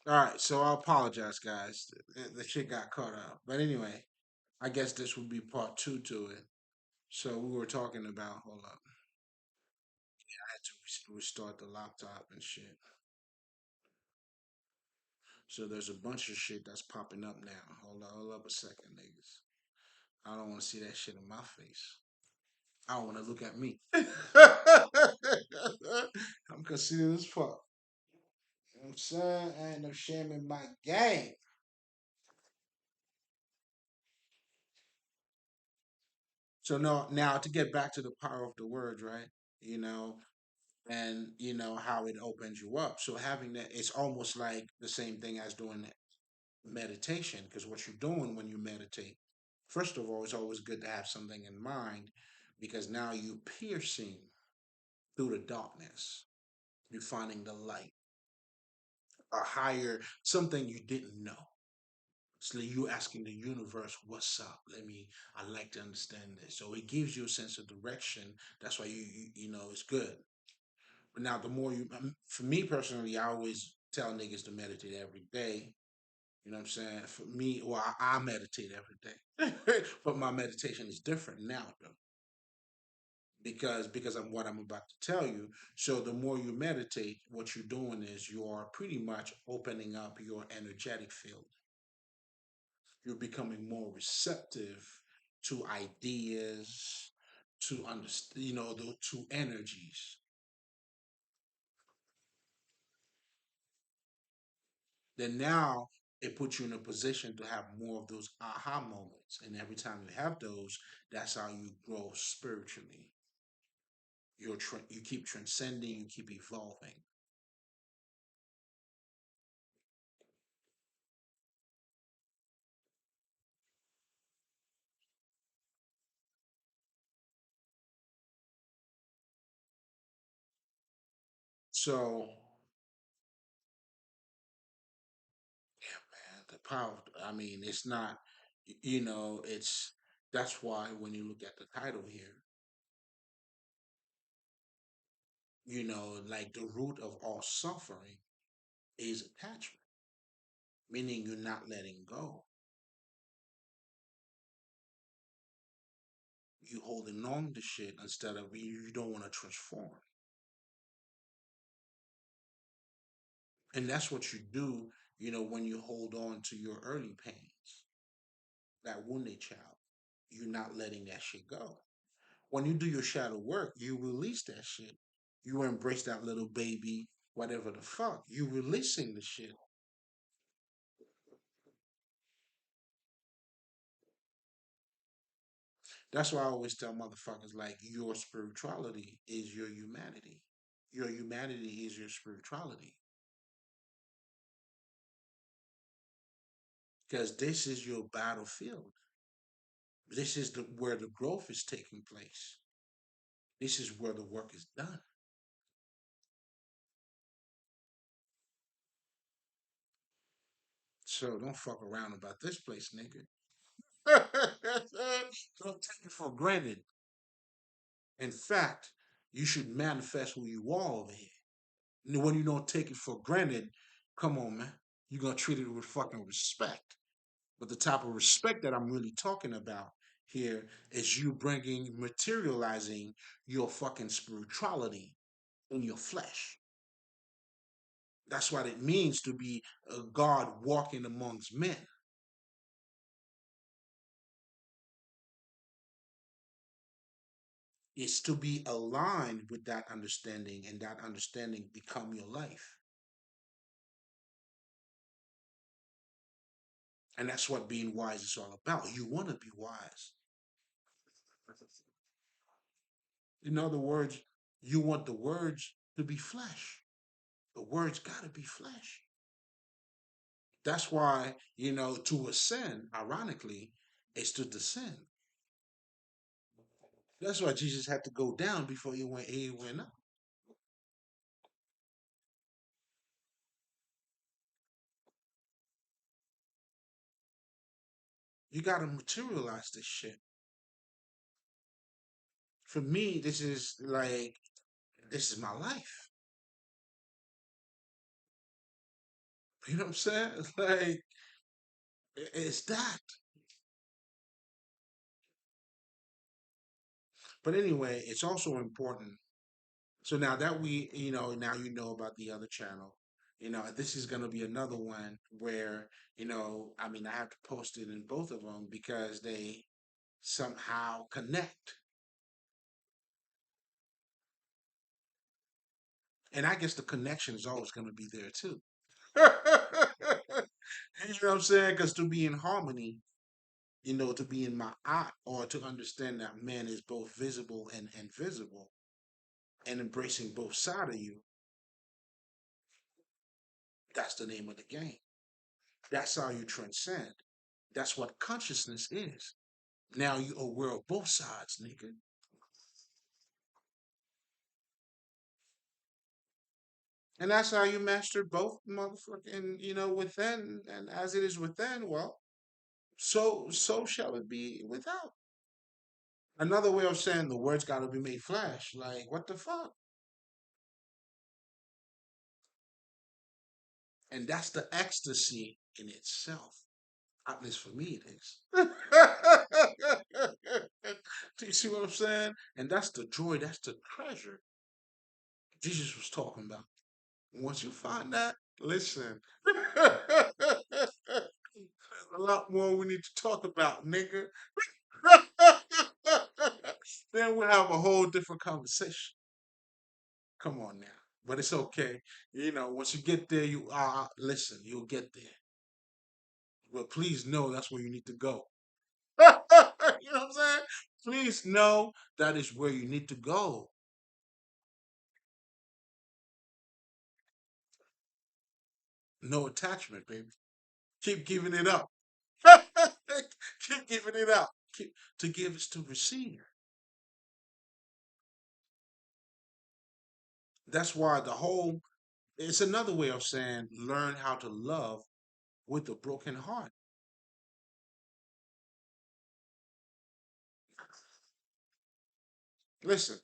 All right, so I apologize, guys. The shit got caught up. But anyway, I guess this would be part two to it. So we were talking about, hold up, I had to restart the laptop and shit. So there's a bunch of shit that's popping up now. Hold up a second, niggas. I don't want to see that shit in my face. I don't want to look at me. I'm conceited as fuck. You know what I'm saying? I ain't no shame in my game. So now to get back to the power of the words, right? You know, and how it opens you up. So having that, it's almost like the same thing as doing meditation, because what you're doing when you meditate, first of all, it's always good to have something in mind, because now you're piercing through the darkness. You're finding the light, a higher something you didn't know. So you asking the universe, "What's up? I'd like to understand this." So it gives you a sense of direction. That's why it's good. But now, the more for me personally, I always tell niggas to meditate every day. You know what I'm saying? For me, well, I meditate every day, but my meditation is different now, though, because of what I'm about to tell you. So the more you meditate, what you're doing is you are pretty much opening up your energetic field. You're becoming more receptive to ideas, to understand, to energies. Then now it puts you in a position to have more of those aha moments. And every time you have those, that's how you grow spiritually. You keep transcending, you keep evolving. So, man, the power. I mean, it's not. It's that's why when you look at the title here, like the root of all suffering is attachment, meaning you're not letting go. You holding on to shit instead of you don't want to transform. And that's what you do, when you hold on to your early pains, that wounded child. You're not letting that shit go. When you do your shadow work, you release that shit. You embrace that little baby, whatever the fuck. You releasing the shit. That's why I always tell motherfuckers like your spirituality is your humanity. Your humanity is your spirituality. Because this is your battlefield. This is where the growth is taking place. This is where the work is done. So don't fuck around about this place, nigga. Don't take it for granted. In fact, you should manifest who you are over here. And when you don't take it for granted, come on, man. You're gonna treat it with fucking respect. But the type of respect that I'm really talking about here is you materializing your fucking spirituality in your flesh. That's what it means to be a God walking amongst men. It's to be aligned with that understanding, and that understanding become your life. And that's what being wise is all about. You want to be wise. In other words, you want the words to be flesh. The words got to be flesh. That's why, to ascend, ironically, is to descend. That's why Jesus had to go down before he went up. You got to materialize this shit. For me, this is my life. You know what I'm saying? It's like it's that. But anyway, it's also important. So now that now you know about the other channel. This is going to be another one where, I mean, I have to post it in both of them because they somehow connect. And I guess the connection is always going to be there too. You know what I'm saying? Because to be in harmony, to be in my eye or to understand that man is both visible and invisible and embracing both sides of you, that's the name of the game. That's how you transcend. That's what consciousness is. Now you aware of both sides, nigga. And that's how you master both motherfucking, within and as it is within, well, so shall it be without. Another way of saying the words gotta be made flash. Like, what the fuck? And that's the ecstasy in itself. At least for me, it is. Do you see what I'm saying? And that's the joy, that's the treasure Jesus was talking about. Once you find that, listen. There's a lot more we need to talk about, nigga. Then we'll have a whole different conversation. Come on now. But it's okay. Once you get there, you listen, you'll get there. But please know that's where you need to go. You know what I'm saying? Please know that is where you need to go. No attachment, baby. Keep giving it up. Keep giving it up. To give is to receive. That's why it's another way of saying learn how to love with a broken heart. Listen,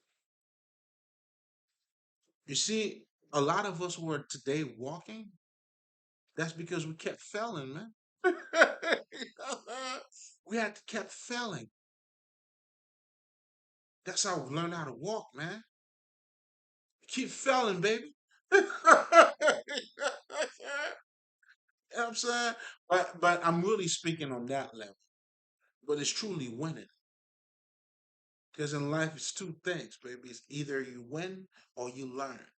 you see, a lot of us who are today walking, that's because we kept failing, man. We had to kept failing. That's how we learn how to walk, man. Keep failing, baby. You know what I'm saying? But I'm really speaking on that level. But it's truly winning. Because in life, it's two things, baby. It's either you win or you learn.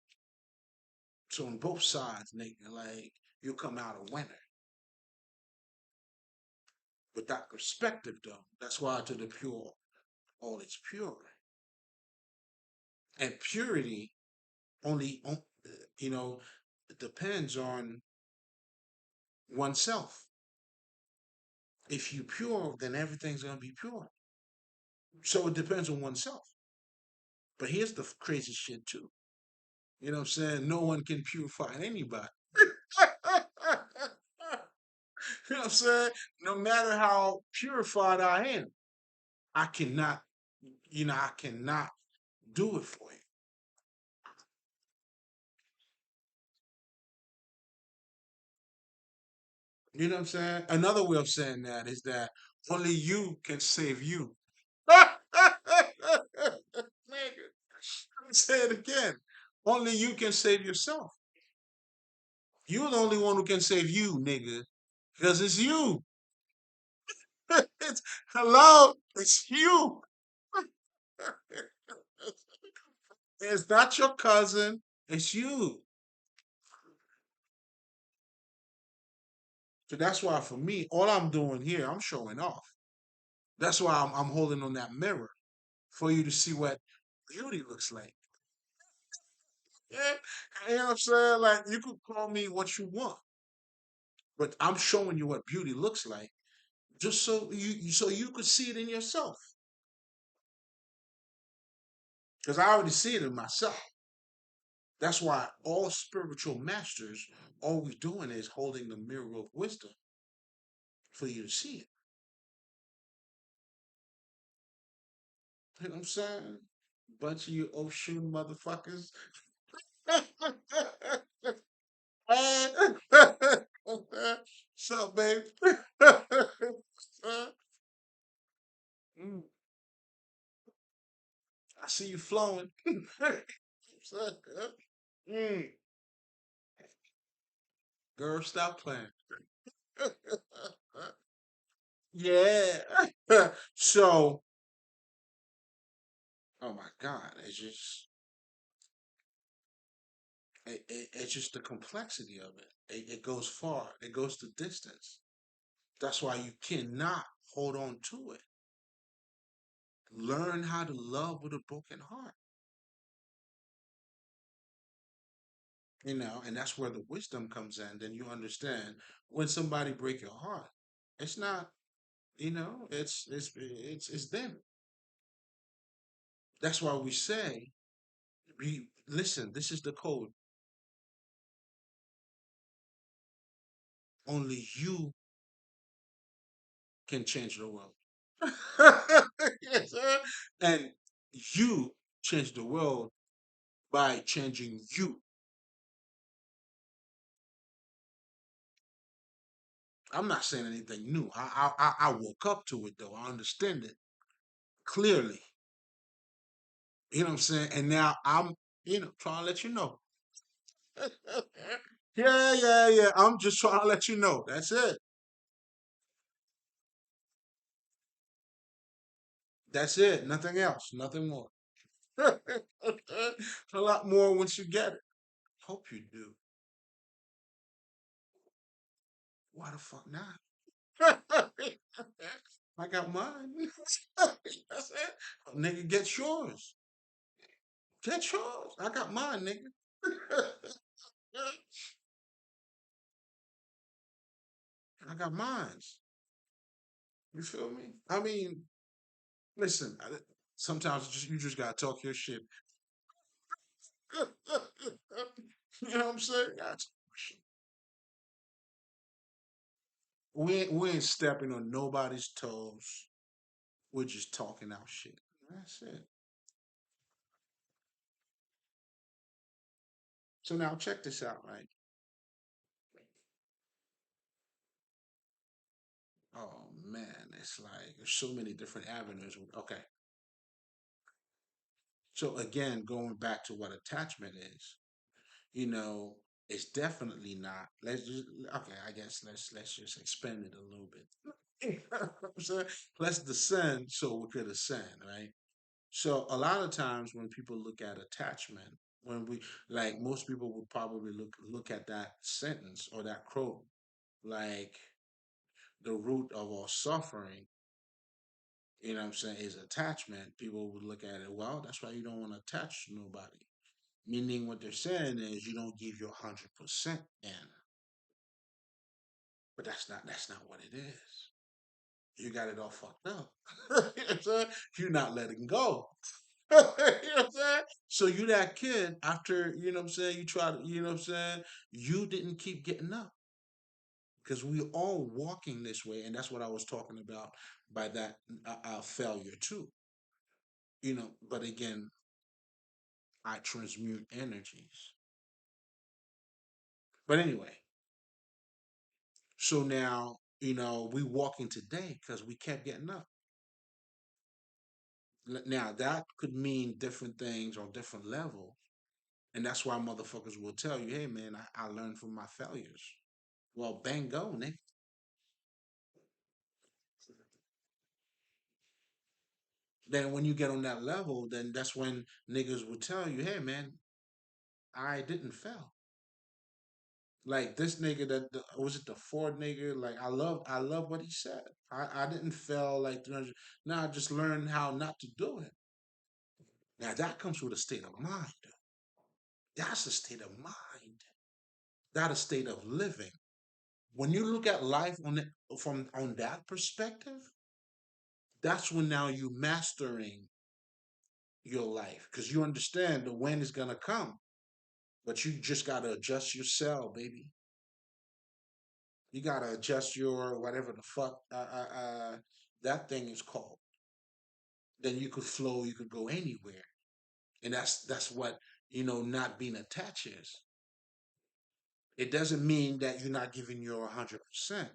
So on both sides, nigga, like you come out a winner. But that perspective, though, that's why to the pure, all is pure. And purity only, you know, depends on oneself. If you pure, then everything's gonna be pure. So it depends on oneself. But here's the crazy shit too. You know what I'm saying? No one can purify anybody. You know what I'm saying? No matter how purified I am, I cannot, I cannot do it for you. You know what I'm saying? Another way of saying that is that only you can save you. Nigga, let me say it again. Only you can save yourself. You're the only one who can save you, nigga. Because it's you. It's hello, it's you. It's not your cousin, it's you. So that's why for me, all I'm doing here, I'm showing off. That's why I'm holding on that mirror for you to see what beauty looks like. Yeah, you know what I'm saying? Like you could call me what you want, but I'm showing you what beauty looks like, just so you could see it in yourself. Because I already see it in myself. That's why all spiritual masters, all we're doing is holding the mirror of wisdom for you to see it. You know what I'm saying? Bunch of you ocean motherfuckers. What's up, babe? Mm, I see you flowing. What's up, girl? Mm, girl, stop playing. Yeah. So, oh my God, it's just the complexity of it. It goes far. It goes to distance. That's why you cannot hold on to it. Learn how to love with a broken heart. And that's where the wisdom comes in. Then you understand when somebody break your heart, it's not, it's them. That's why we say, listen, this is the code. Only you can change the world. Yes, sir. And you change the world by changing you. I'm not saying anything new. I woke up to it though. I understand it clearly. You know what I'm saying? And now I'm, trying to let you know. Yeah, yeah, yeah. I'm just trying to let you know. That's it. That's it. Nothing else. Nothing more. A lot more once you get it. Hope you do. Why the fuck not? I got mine. That's it. Nigga, get yours. Get yours. I got mine, nigga. I got mines. You feel me? I mean, listen. Sometimes you just gotta talk your shit. You know what I'm saying? We ain't stepping on nobody's toes. We're just talking our shit. That's it. So now check this out, right? Oh man, it's like there's so many different avenues. Okay. So again, going back to what attachment is, you know, it's definitely not. Let's just okay. I guess let's just expand it a little bit. You know what I'm saying? Let's descend so we could ascend, right? So a lot of times when people look at attachment, when we like most people would probably look at that sentence or that quote like the root of all suffering, what I'm saying, is attachment. People would look at it, well, that's why you don't want to attach to nobody. Meaning what they're saying is you don't give your 100% in. But that's not what it is. You got it all fucked up. You know what I'm saying? You're not letting go. You know what I'm saying? So you that kid after, what I'm saying, you try to, what I'm saying, you didn't keep getting up. Because we all walking this way, and that's what I was talking about by that failure too. But again, I transmute energies. But anyway, so now, we walking today because we kept getting up. Now that could mean different things on different levels. And that's why motherfuckers will tell you, hey man, I learned from my failures. Well, bang go, nigga. Then when you get on that level, then that's when niggas will tell you, hey man, I didn't fail. Like this nigga was it the Ford nigga? Like I love what he said. I didn't fail like 300. Now I just learned how not to do it. Now that comes with a state of mind. That's a state of mind. That a state of living. When you look at life from on that perspective, that's when now you mastering your life because you understand the wind is gonna come, but you just gotta adjust your cell, baby. You gotta adjust your whatever the fuck that thing is called. Then you could flow. You could go anywhere, and that's what not being attached is. It doesn't mean that you're not giving your 100%.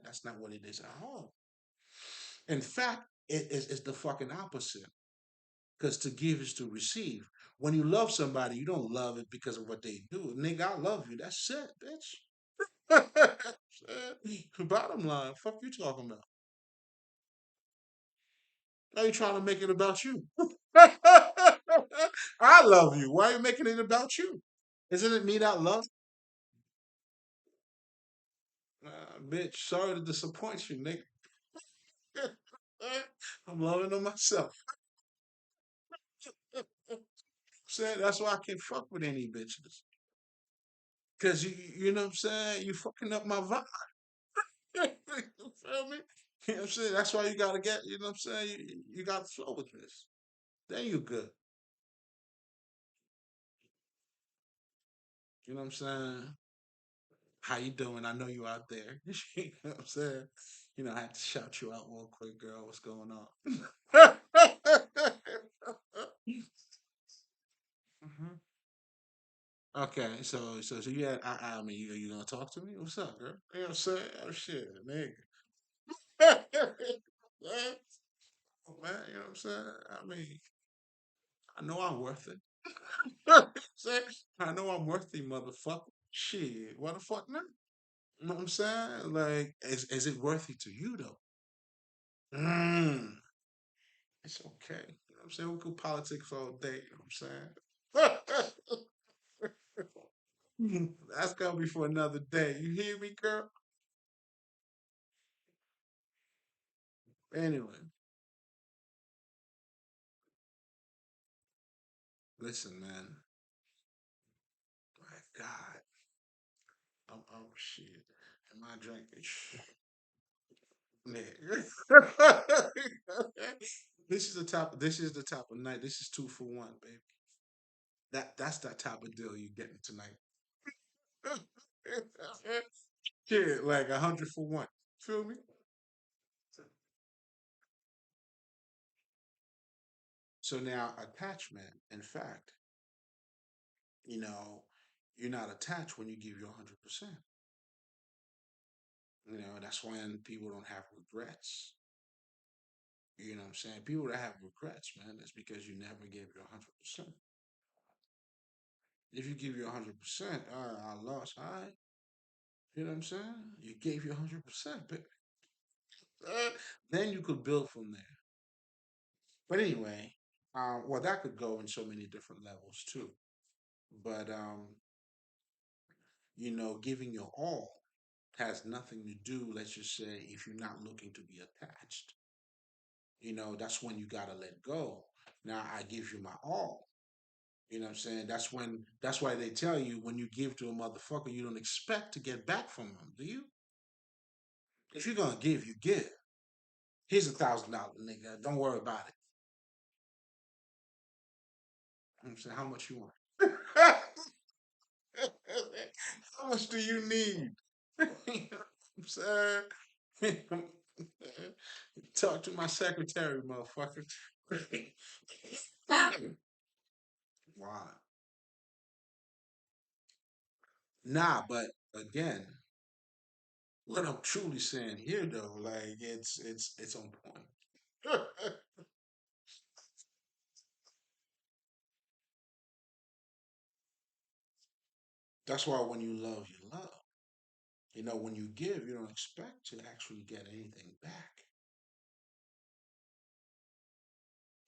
That's not what it is at all. In fact, it's the fucking opposite. Because to give is to receive. When you love somebody, you don't love it because of what they do. Nigga, I love you. That's it, bitch. Bottom line, fuck you talking about. Now you trying to make it about you. I love you. Why are you making it about you? Isn't it me that love? Bitch, sorry to disappoint you, nigga. I'm loving on myself. Saying that's why I can't fuck with any bitches. Cause you know what I'm saying? You fucking up my vibe. You feel me? You know what I'm saying? That's why you gotta get, you know what I'm saying? You gotta flow with this. Then you good. You know what I'm saying? How you doing? I know you out there. You know what I'm saying? You know, I had to shout you out real quick, girl. What's going on? Mhm. Okay, so yeah, I mean, you gonna talk to me? What's up, girl? You know what I'm saying? Oh shit, nigga. Man, you know what I'm saying? I mean, I know I'm worth it. Say, I know I'm worthy, motherfucker. Shit, what the fuck not? You know what I'm saying? Like, is it worthy to you though? Mm, it's okay. You know what I'm saying? We could politics all day. You know what I'm saying? That's gonna be for another day. You hear me, girl? Anyway, listen, man. My God, I'm shit. Am I drinking? Nigga. This is the top. This is the top of night. This is 2 for 1, baby. That's that type of deal you're getting tonight. Shit, like 100 for 1. Feel me? So now attachment. In fact, you know, you're not attached when you give your 100%. You know, that's when people don't have regrets. You know what I'm saying? People that have regrets, man, that's because you never gave your 100%. If you give your 100%, all right, I lost. All right. You know what I'm saying? You gave your 100%, but then you could build from there. But anyway, well, that could go in so many different levels too. But giving your all has nothing to do. Let's just say if you're not looking to be attached, that's when you gotta let go. Now I give you my all. You know what I'm saying? That's why they tell you when you give to a motherfucker, you don't expect to get back from them, do you? If you're gonna give, you give. Here's $1,000, nigga. Don't worry about it. I'm saying, how much you want? How much do you need? You know what I'm saying? Talk to my secretary, motherfucker. Why? Nah, but again, what I'm truly saying here though, like it's on point. That's why when you love, you love. When you give, you don't expect to actually get anything back.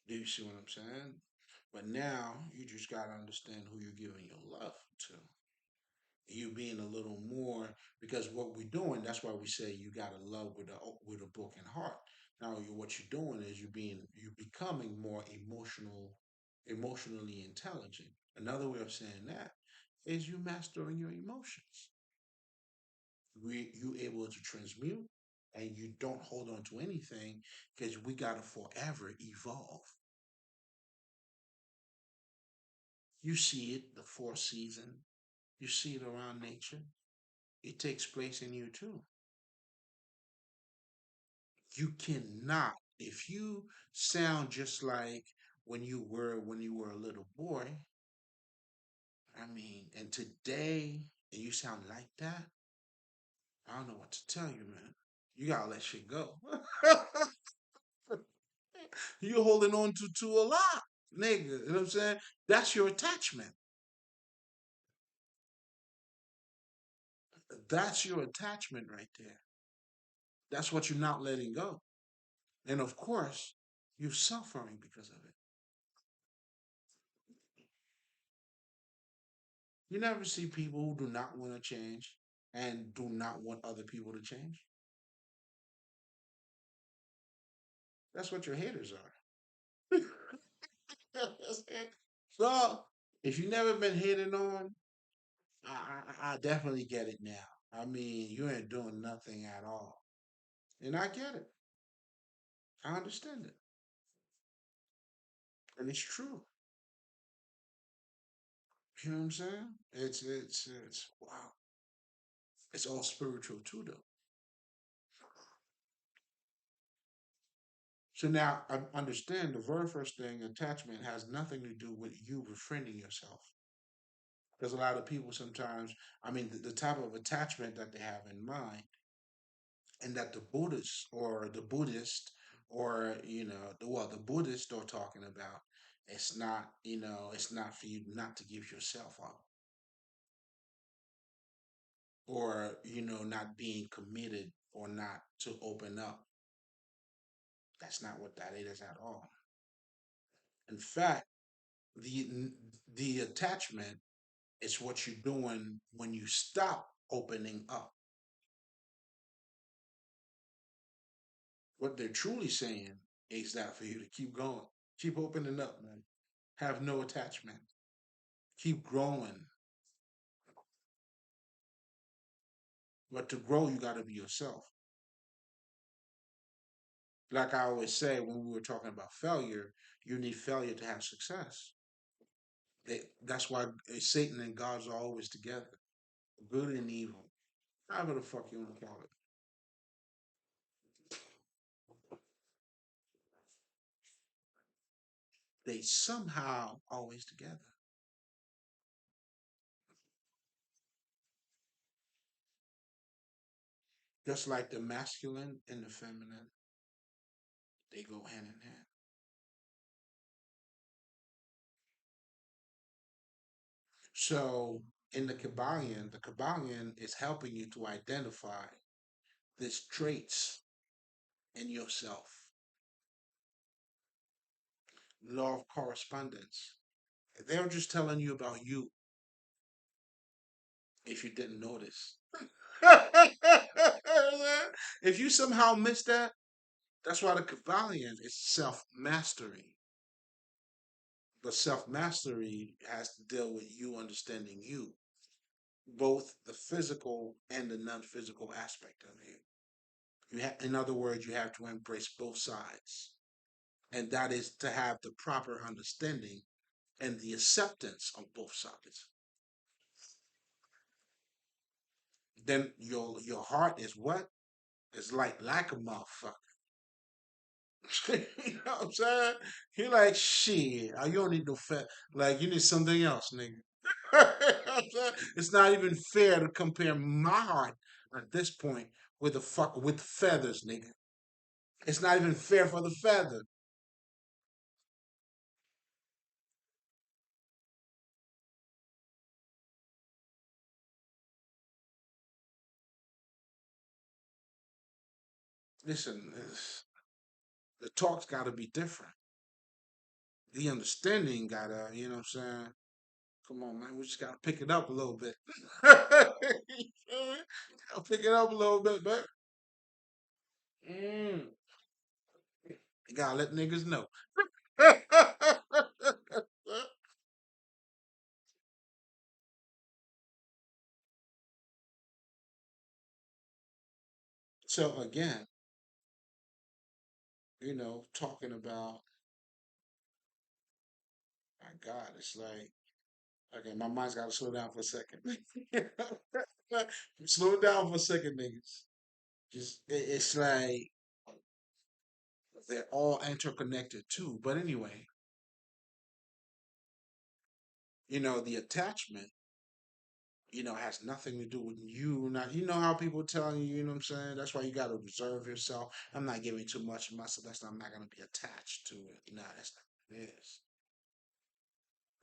Do you see what I'm saying? But now you just gotta understand who you're giving your love to. You being a little more because what we're doing. That's why we say you gotta love with a broken heart. Now what you're doing is you're becoming more emotionally intelligent. Another way of saying that is you mastering your emotions. You able to transmute and you don't hold on to anything because we gotta forever evolve. You see it, the fourth season. You see it around nature. It takes place in you too. You cannot, if you sound just like when you were a little boy. I mean, and today and you sound like that, I don't know what to tell you, man. You gotta let shit go. You're holding on to a lot, nigga. You know what I'm saying? That's your attachment. That's your attachment right there. That's what you're not letting go. And of course, you're suffering because of it. You never see people who do not want to change and do not want other people to change. That's what your haters are. So, if you never been hated on, I definitely get it now. I mean, you ain't doing nothing at all. And I get it. I understand it. And it's true. You know what I'm saying? It's wow. It's all spiritual too though. So now I understand the very first thing, attachment has nothing to do with you befriending yourself. Because a lot of people sometimes, I mean, the type of attachment that they have in mind, and that the Buddhists or the Buddhist or the Buddhists are talking about, it's not it's not for you not to give yourself up, or not being committed or not to open up. That's not what that is at all. In fact, the attachment is what you're doing when you stop opening up. What they're truly saying is that for you to keep going, keep opening up, man. Have no attachment. Keep growing. But to grow, you got to be yourself. Like I always say when we were talking about failure, you need failure to have success. That's why Satan and God's are always together, good and evil. However the fuck you want to call it. They somehow always together. Just like the masculine and the feminine, they go hand in hand. So in the Kabbalion is helping you to identify these traits in yourself. Law of correspondence. They're just telling you about you if you didn't notice. If you somehow missed that, that's why the Kabbalion is self mastery. But self mastery has to deal with you understanding you, both the physical and the non physical aspect of you. In other words, you have to embrace both sides. And that is to have the proper understanding and the acceptance of both sides. Then your heart is what? It's like a motherfucker. You know what I'm saying? He like shit. You don't need no fat. Like you need something else, nigga. You know what I'm saying? It's not even fair to compare my heart at this point with the fuck with feathers, nigga. It's not even fair for the feather. Listen, the talk's got to be different. The understanding gotta, you know what I'm saying? Come on, man. We just gotta pick it up a little bit. Gotta pick it up a little bit, man. Mm. You gotta let niggas know. So again, talking about my God, it's like okay, my mind's gotta slow down for a second. Slow down for a second, niggas. Just it's like they're all interconnected too. But anyway, the attachment, has nothing to do with you. Not, how people telling you, you know what I'm saying? That's why you got to reserve yourself. I'm not giving too much of myself. I'm not going to be attached to it. No, that's not what it is.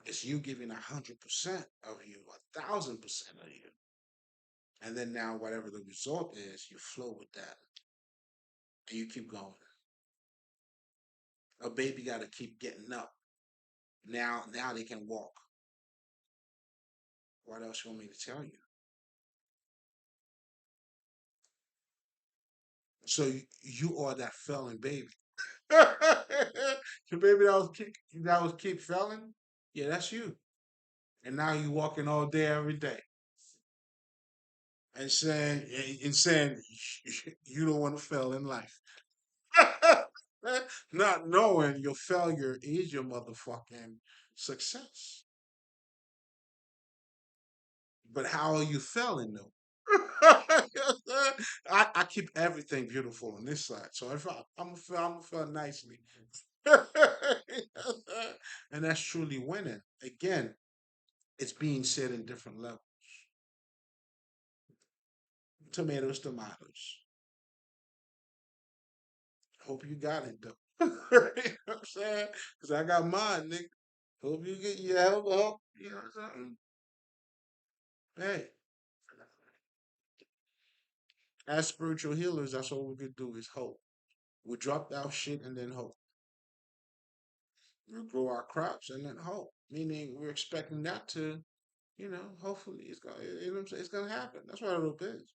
It's you giving 100% of you, 1,000% of you. And then now, whatever the result is, you flow with that and you keep going. A baby got to keep getting up. Now they can walk. What else you want me to tell you? So you are that felon baby. The baby that was keep failing, yeah, that's you. And now you walking all day, every day, and saying you don't want to fail in life, not knowing your failure is your motherfucking success. But how are you failing though? I keep everything beautiful on this side, so if I'm gonna feel nicely, and that's truly winning. Again, it's being said in different levels. Tomatoes, tomatoes. Hope you got it though. You know what I'm saying? Because I got mine, nigga. Hope you get your help. You know what I'm saying? Hey, as spiritual healers, that's all we could do is hope. We drop our shit and then hope. We grow our crops and then hope. Meaning we're expecting that to, hopefully it's gonna, you know what I'm saying? It's gonna happen. That's what hope is.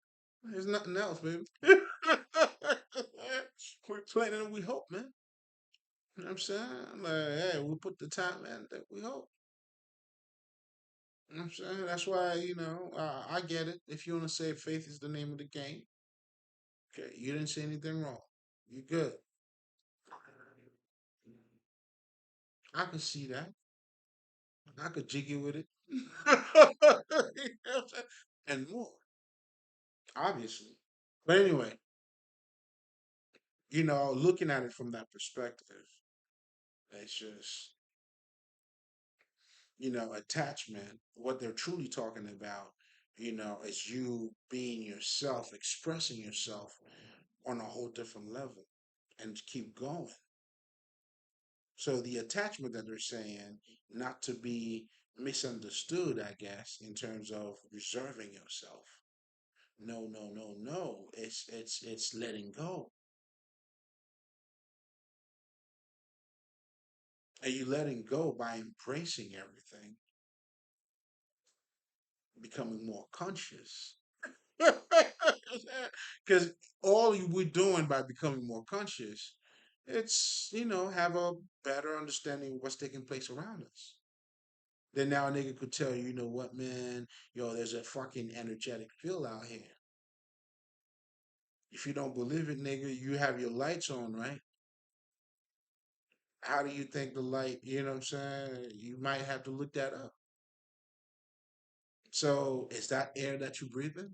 There's nothing else, baby. We're planning and we hope, man. You know what I'm saying? Like, hey, we put the time in that we hope. You know what I'm saying? That's why, I get it. If you want to say faith is the name of the game, okay, you didn't say anything wrong. You good. I can see that. I could jiggy with it. You know what I'm saying? And more, obviously. But anyway, looking at it from that perspective, it's just, attachment, what they're truly talking about, is you being yourself, expressing yourself on a whole different level and keep going. So the attachment that they're saying, not to be misunderstood, I guess, in terms of reserving yourself. No, no, no, no. It's letting go. And you letting go by embracing everything, becoming more conscious. Because all we're doing by becoming more conscious, it's, have a better understanding of what's taking place around us. Then now a nigga could tell you, you know what, man, there's a fucking energetic field out here. If you don't believe it, nigga, you have your lights on, right? How do you think the light, you know what I'm saying? You might have to look that up. So is that air that you breathe in?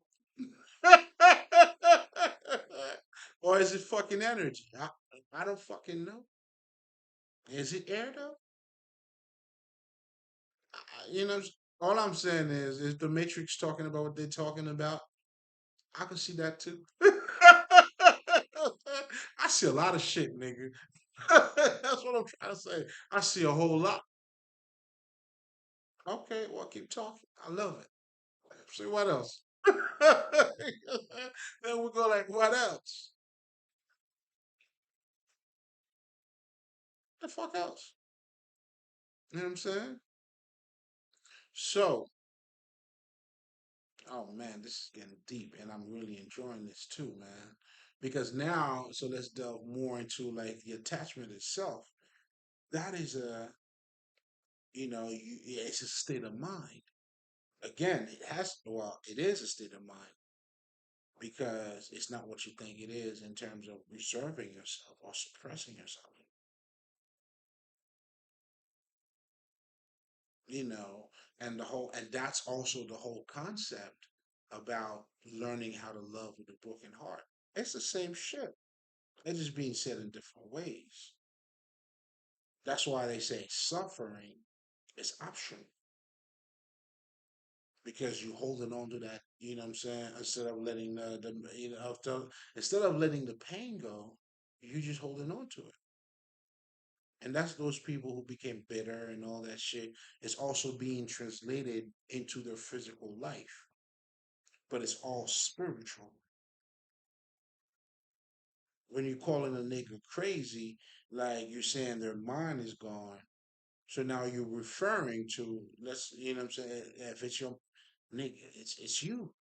Or is it fucking energy? I don't fucking know. Is it air though? All I'm saying is the Matrix talking about what they're talking about? I can see that too. I see a lot of shit, nigga. That's what I'm trying to say. I see a whole lot. Okay, well, keep talking. I love it. See what else? Then we go like, what else? The fuck else? You know what I'm saying? So, oh man, this is getting deep, and I'm really enjoying this too, man. Because now, so let's delve more into like the attachment itself. That is it's a state of mind. Again, it is a state of mind because it's not what you think it is in terms of reserving yourself or suppressing yourself. you know, and that's also the whole concept about learning how to love with a broken heart. It's the same shit. It's just being said in different ways. That's why they say suffering is optional. because you holding on to that. You know what I'm saying? Instead of letting instead of letting the pain go, you just holding on to it. And that's those people who became bitter and all that shit. It's also being translated into their physical life, but it's all spiritual. When you're calling a nigga crazy, like you're saying their mind is gone. So now you're referring to, let's, you know what I'm saying? If it's your nigga, it's you.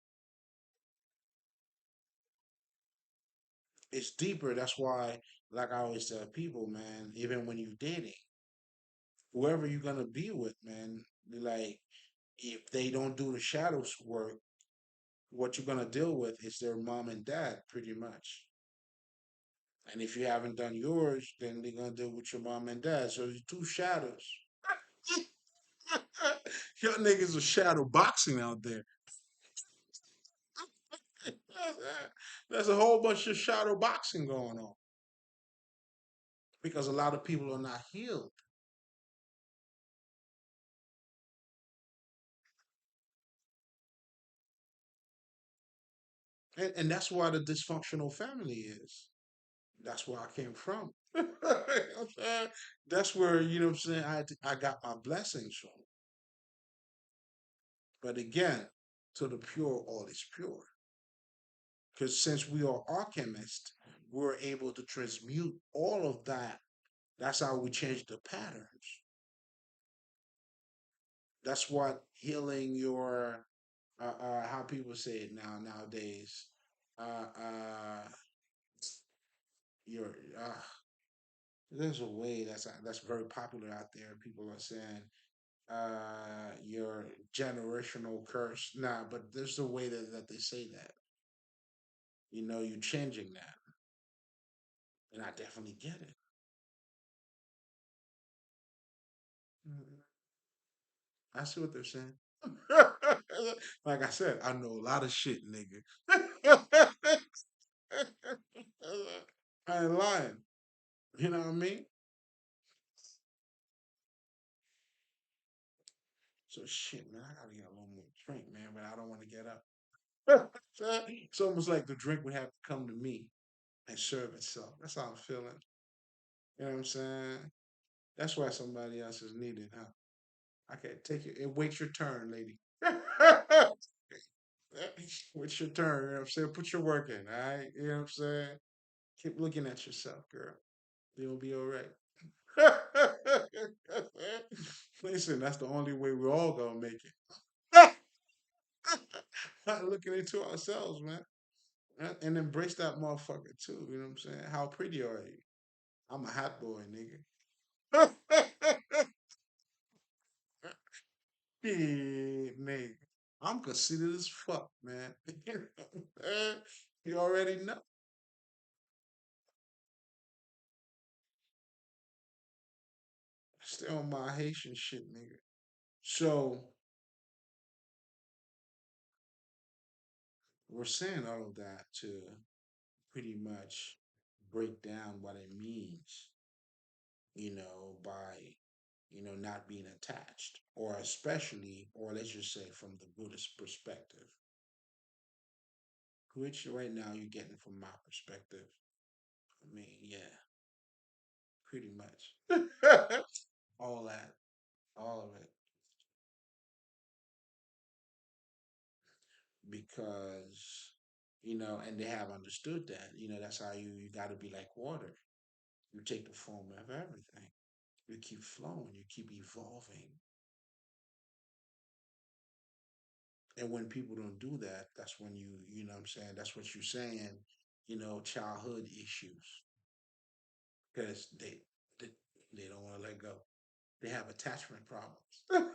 It's deeper. That's why, like I always tell people, man, even when you're dating, whoever you're gonna be with, man, like if they don't do the shadows work, what you're gonna deal with is their mom and dad, pretty much. And if you haven't done yours, then they're gonna deal with your mom and dad. So there's two shadows. Y'all niggas are shadow boxing out there. There's a whole bunch of shadow boxing going on because a lot of people are not healed. And that's why the dysfunctional family is. That's where I came from. You know what I'm saying? That's where, you know what I'm saying, I got my blessings from. But again, to the pure, all is pure. Because since we are alchemists, we're able to transmute all of that. That's how we change the patterns. That's what healing your, how people say it nowadays, uh, uh, your, there's a way that's very popular out there. People are saying your generational curse. Nah, but there's a way that they say that. You know, you're changing that, and I definitely get it. Mhm. I see what they're saying. Like I said, I know a lot of shit, nigga. I ain't lying. You know what I mean? So shit, man, I gotta get a little more drink, man, but I don't want to get up. It's almost like the drink would have to come to me and serve itself. That's how I'm feeling. You know what I'm saying? That's why somebody else is needed, huh? I can't take it. It waits your turn, lady. Wait your turn. You know what I'm saying? Put your work in, all right? You know what I'm saying? Keep looking at yourself, girl. You'll be all right. Listen, that's the only way we're all gonna make it. Not looking into ourselves, man. And embrace that motherfucker too. You know what I'm saying? How pretty are you? I'm a hot boy, nigga. Yeah, nigga. I'm conceited as fuck, man. You already know. Stay on my Haitian shit, nigga. So we're saying all of that to pretty much break down what it means, by, not being attached, or especially, or let's just say from the Buddhist perspective, which right now you're getting from my perspective. I mean, yeah, pretty much. All that, all of it, because, and they have understood that, that's how you got to be like water. You take the form of everything. You keep flowing, you keep evolving. And when people don't do that, that's when you know what I'm saying, that's what you're saying, childhood issues. Because they, they don't want to let go. They have attachment problems.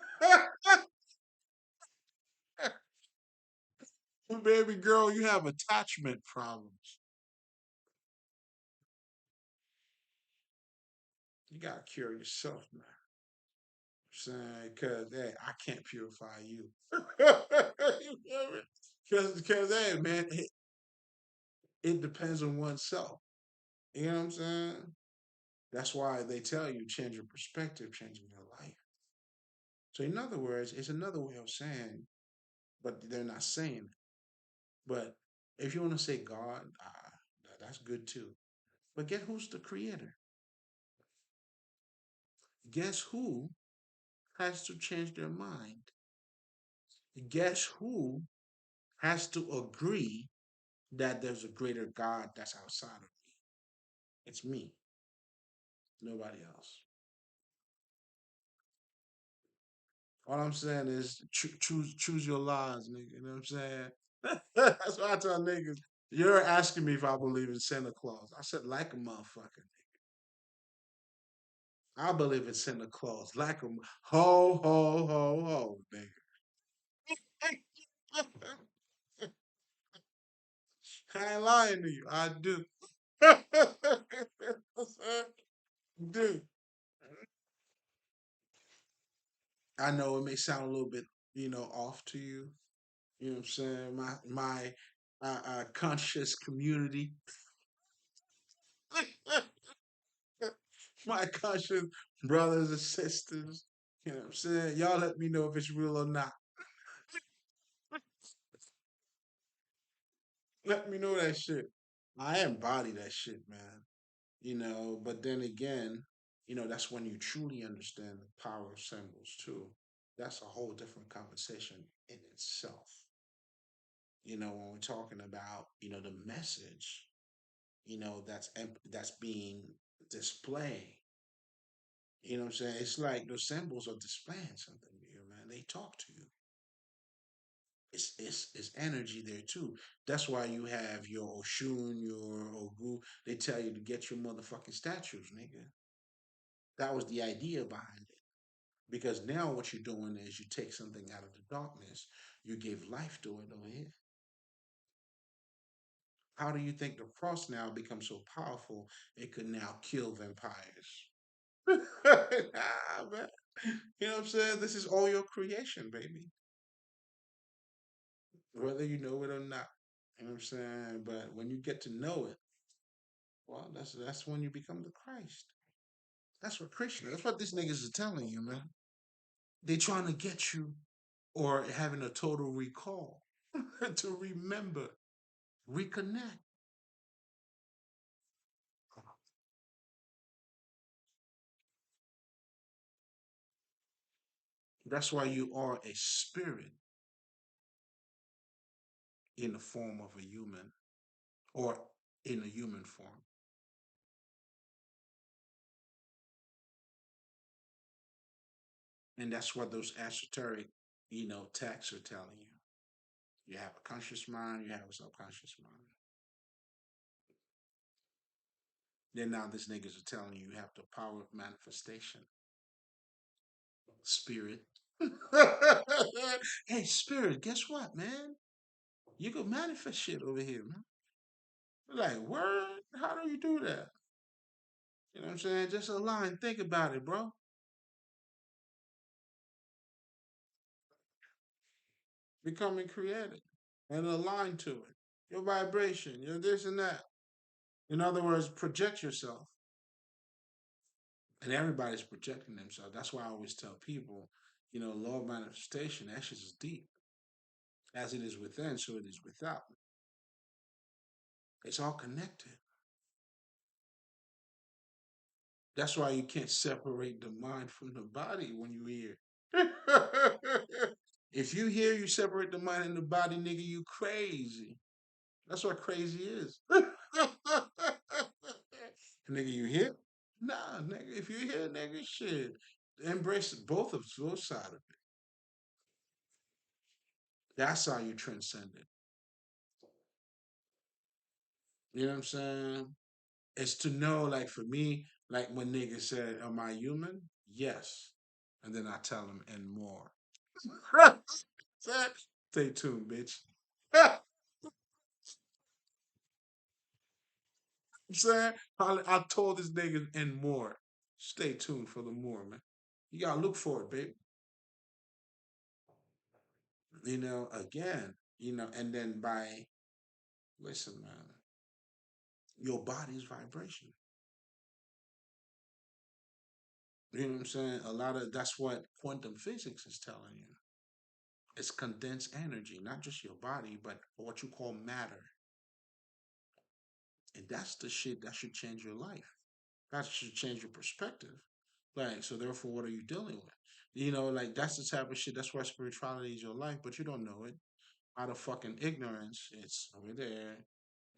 Baby girl, you have attachment problems. You gotta cure yourself, man. Saying, because hey, I can't purify you. Because hey, man, it depends on oneself. You know what I'm saying? That's why they tell you change your perspective, changing your life. So in other words, it's another way of saying but they're not saying it. But if you want to say God, that's good too. But guess who's the creator? Guess who has to change their mind? Guess who has to agree that there's a greater God that's outside of me? It's me, nobody else. All I'm saying is choose your lies, nigga. You know what I'm saying? That's what I tell niggas. You're asking me if I believe in Santa Claus. I said like a motherfucker. I believe in Santa Claus like a ho ho ho ho, nigga. I ain't lying to you. I do. Dude, I know it may sound a little bit, off to you. You know what I'm saying? My conscious community, my conscious brothers and sisters. You know what I'm saying? Y'all let me know if it's real or not. Let me know that shit. I embody that shit, man. But then again, that's when you truly understand the power of symbols too. That's a whole different conversation in itself. When we're talking about, the message, that's being displayed. You know what I'm saying? It's like those symbols are displaying something to you, man. They talk to you. It's energy there too. That's why you have your Oshun, your Ogu. They tell you to get your motherfucking statues, nigga. That was the idea behind it. Because now what you're doing is you take something out of the darkness, you give life to it over here. How do you think the cross now becomes so powerful it could now kill vampires? Nah, man. You know what I'm saying? This is all your creation, baby. Whether you know it or not. You know what I'm saying? But when you get to know it, well, that's when you become the Christ. That's what Krishna. That's what these niggas are telling you, man. They trying to get you or having a total recall to remember, reconnect. That's why you are a spirit in the form of a human or in a human form. And that's what those esoteric, texts are telling you. You have a conscious mind, you have a subconscious mind. Then now these niggas are telling you have the power of manifestation. Spirit. Hey, spirit, guess what, man? You can manifest shit over here, man. Like, word? How do you do that? You know what I'm saying? Just a line. Think about it, bro. Becoming creative and aligned to it. Your vibration, your this and that. In other words, project yourself. And everybody's projecting themselves. That's why I always tell people, law of manifestation, that shit is deep. As it is within, so it is without. It's all connected. That's why you can't separate the mind from the body when you hear. If you hear you separate the mind and the body, nigga, you crazy. That's what crazy is. Nigga, you hear? Nah, nigga. If you hear, nigga, shit. Embrace both sides of it. That's how you transcend it. You know what I'm saying? It's to know, like for me, like when niggas said, "Am I human?" Yes, and then I tell them and more. Stay tuned, bitch. I'm saying I told this nigga and more. Stay tuned for the more, man. You gotta look for it, babe. Again, and then listen, man, your body's vibration. You know what I'm saying? A lot of that's what quantum physics is telling you. It's condensed energy, not just your body, but what you call matter. And that's the shit that should change your life. That should change your perspective. Like, so therefore, what are you dealing with? Like that's the type of shit. That's why spirituality is your life, but you don't know it. Out of fucking ignorance, it's over there.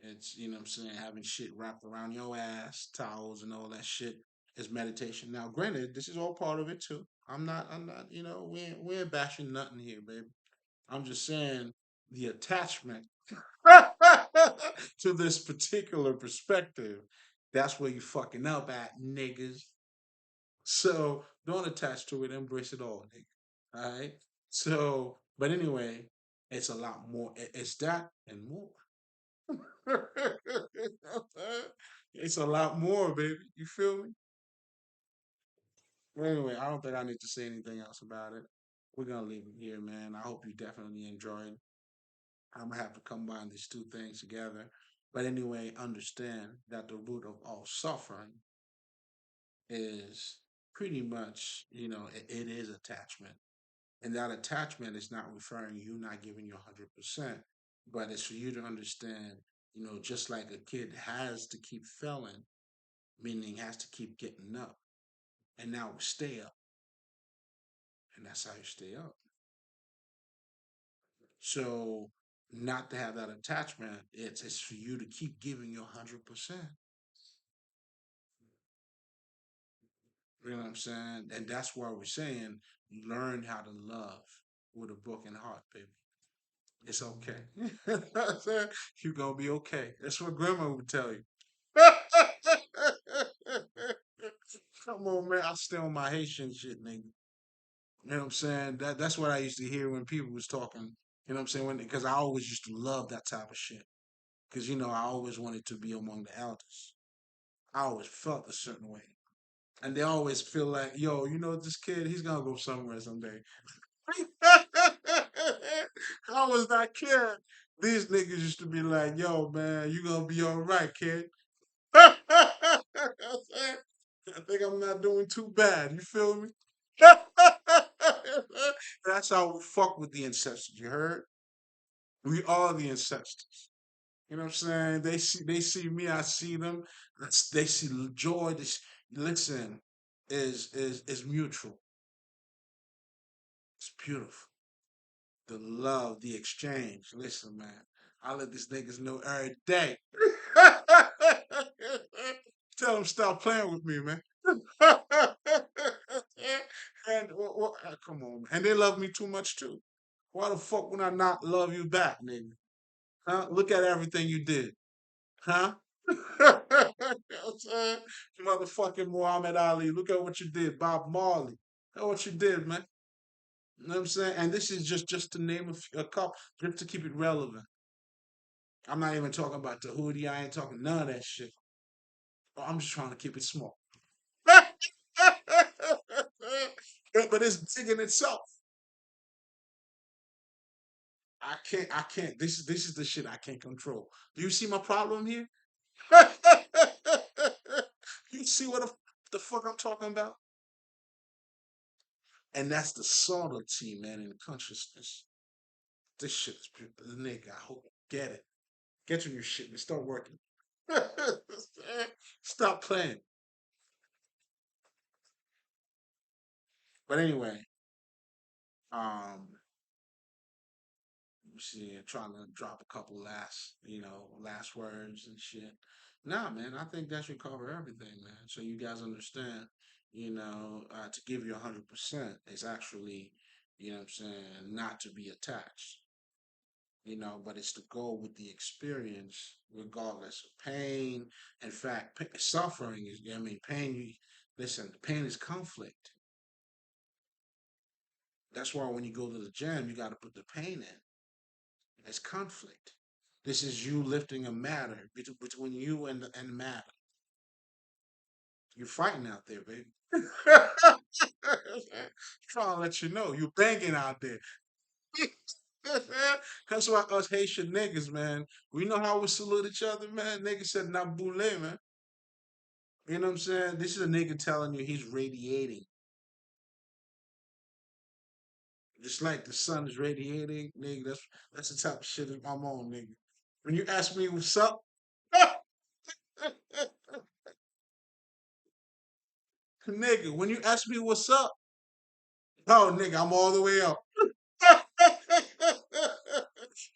It's, what I'm saying, having shit wrapped around your ass, towels and all that shit is meditation. Now, granted, this is all part of it too. I'm not, we ain't bashing nothing here, baby. I'm just saying the attachment to this particular perspective, that's where you fucking up at, niggas. So don't attach to it, embrace it all, nigga. All right. So, but anyway, it's a lot more. It's that and more. It's a lot more, baby. You feel me? Well, anyway, I don't think I need to say anything else about it. We're gonna leave it here, man. I hope you definitely enjoyed. I'm gonna have to combine these two things together. But anyway, understand that the root of all suffering is pretty much, it is attachment. And that attachment is not referring you not giving you 100%, but it's for you to understand, just like a kid has to keep failing, meaning has to keep getting up. And now stay up. And that's how you stay up. So not to have that attachment, it's for you to keep giving your 100%. You know what I'm saying? And that's why we're saying learn how to love with a broken heart, baby. It's okay. You're gonna be okay. That's what grandma would tell you. Come on, man. I stay on my Haitian shit, nigga. You know what I'm saying? That's what I used to hear when people was talking. You know what I'm saying? Because I always used to love that type of shit. Because I always wanted to be among the elders. I always felt a certain way, and they always feel like, yo, this kid, he's gonna go somewhere someday. I was that kid. These niggas used to be like, yo, man, you gonna be all right, kid. I think I'm not doing too bad. You feel me? That's how we fuck with the ancestors. You heard? We are the ancestors. You know what I'm saying? They see me, I see them. They see joy. Listen, is mutual. It's beautiful. The love, the exchange. Listen, man, I let these niggas know every day. Tell them stop playing with me, man. And come on, man. And they love me too much too. Why the fuck would I not love you back, nigga? Huh? Look at everything you did, huh? You know what I'm saying? Motherfucking Muhammad Ali. Look at what you did, Bob Marley. Look at what you did, man. You know what I'm saying? And this is just to name a couple, just to keep it relevant. I'm not even talking about the hoodie. I ain't talking none of that shit. I'm just trying to keep it small. but it's big in itself. I can't. This is the shit I can't control. Do you see my problem here? You see what the fuck I'm talking about? And that's the subtlety, man, in consciousness. This shit is nigga. I hope you get it. Get to your shit and start working. Stop playing. But anyway, um, you see, trying to drop a couple last words and shit. Nah, man, I think that should cover everything, man. So you guys understand, to give you 100% is actually, what I'm saying, not to be attached. But it's to go with the experience regardless of pain. In fact, suffering is, pain, listen, pain is conflict. That's why when you go to the gym, you got to put the pain in. It's conflict. This is you lifting a matter between you and matter. You're fighting out there, baby. Trying to let you know you're banging out there. That's why us Haitian niggas, man, we know how we salute each other, man. Nigga said Nabule, man. You know what I'm saying? This is a nigga telling you he's radiating. Just like the sun is radiating, nigga. That's the type of shit that I'm on, nigga. When you ask me what's up, nigga, when you ask me what's up, oh nigga, I'm all the way up.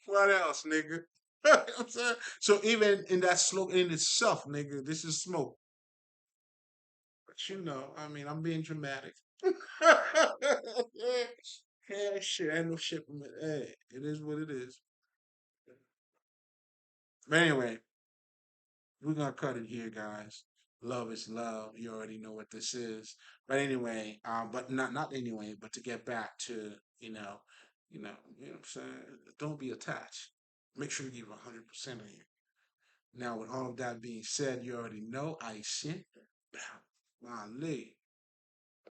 What else, nigga? I'm saying? So even in that slogan in itself, nigga, this is smoke. But you know, I mean, I'm being dramatic. Yeah, shit, ain't no shit from it. Hey, it is what it is. But anyway, we're gonna cut it here, guys. Love is love. You already know what this is. But anyway, but not anyway, but to get back to, you know what I'm saying? Don't be attached. Make sure you give 100% of you. Now, with all of that being said, you already know I sent. Wow,